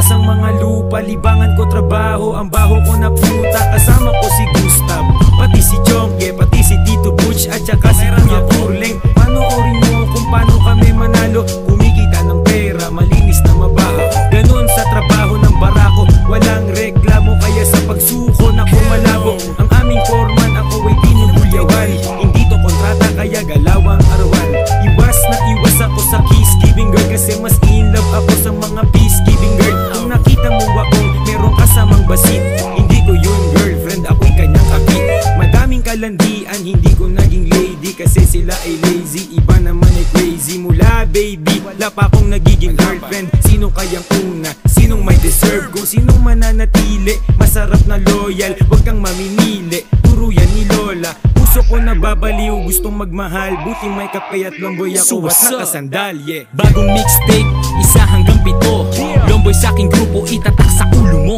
malakas ang mga lupa, libangan ko trabaho, ang baho ko na puta. Kasama ko si Gustav, pati si Chongke, pati si Tito Butch at saka si Kuya Purleng. Panoorin mo kung paano kami manalo, kumikita ng pera, malinis na mabaho. Ganon sa trabaho ng barako, walang reklamo, kaya sa pagsuko na kumalabo. Ang aming foreman, ako ay tinubulyawan, hindi to kontrata kaya galawang arawan. Iwas na iwas ako sa kiss-giving girl, kasi mas in love ako sa mga peace-giving girl. Kung nakita mo akong merong kasamang basit, hindi ko yun girlfriend, ako'y kanyang kakit. Madaming kalandian, hindi ko naging lady, kasi sila ay lazy, iba naman ay crazy. Mula baby, wala pa akong nagiging girlfriend. Sino kayang una? Sinong may deserve? Kung sinong mananatili, masarap na loyal, wag kang mamimili, puro yan ni Lola. Puso ko nababaliw, gustong magmahal, buti may kape at lomboy ako at nakasandal, yeah. Bagong mixtape, 1 hanggang 7, Lomboy sa aking grupo, itatak sa ulo mo.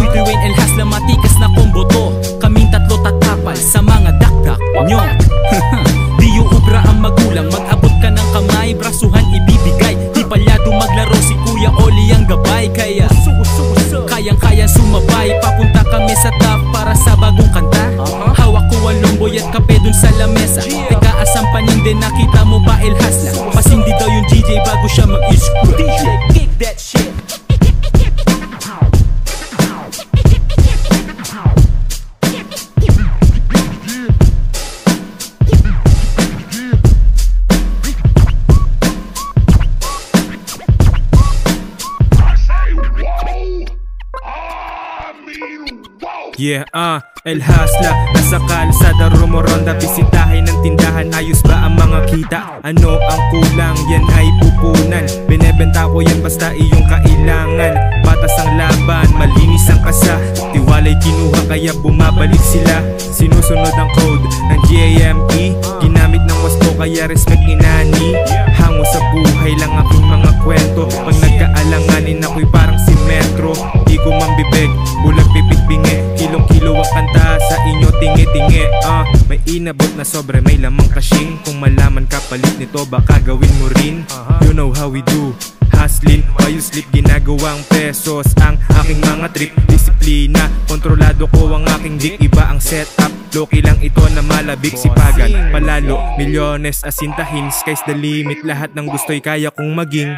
Uy, Wayne El Hasla, matikas na combo to. Kaming tatlo tatapal sa mga dakdak nyo. Di ubra ang magulang, mag-abot ka ng kamay, brasuhan ibibigay. Di palyado maglaro si Kuya Oli ang gabay, kaya kayang-kaya sumabay. Papunta kami sa top para sa bagong kanta. Hawak ko ang lomboy at kape dun sa lamesa. Teka, asang paninde, nakita mo ba El Hasla? Pasindi daw yung DJ bago siya mag-screw. DJ, kick that shit. Yeah, El Hasla, nasa kalsada rumoronda, bisitahin ng tindahan, ayos ba ang mga kita? Ano ang kulang? Yan ay pupunan, binebenta ko yan basta iyong kailangan. Patas ang laban, malinis ang kasa, tiwala'y kinuha kaya bumabalik sila. Sinusunod ang code ng GAME, ginamit ng wasto kaya respect inani. Hango sa buhay lang aking mga kwento, pag nagkaalanganin ako'y parang si Metro. Di ko mambibig, bulag pipit bingi, kilong-kilo ang kanta sa inyo tingi-tingi. May inabot na sobre, may lamang kasing. Kung malaman ka palit nito, baka gawin mo rin. You know how we do, hustling, while you sleep, ginagawang pesos ang aking mga trip. Disiplina, kontrolado ko ang aking dick, iba ang setup. Loki lang ito na malabik, sipagan, palalo, milyones, asintahin, sky's the limit. Lahat ng gusto'y kaya kong maging.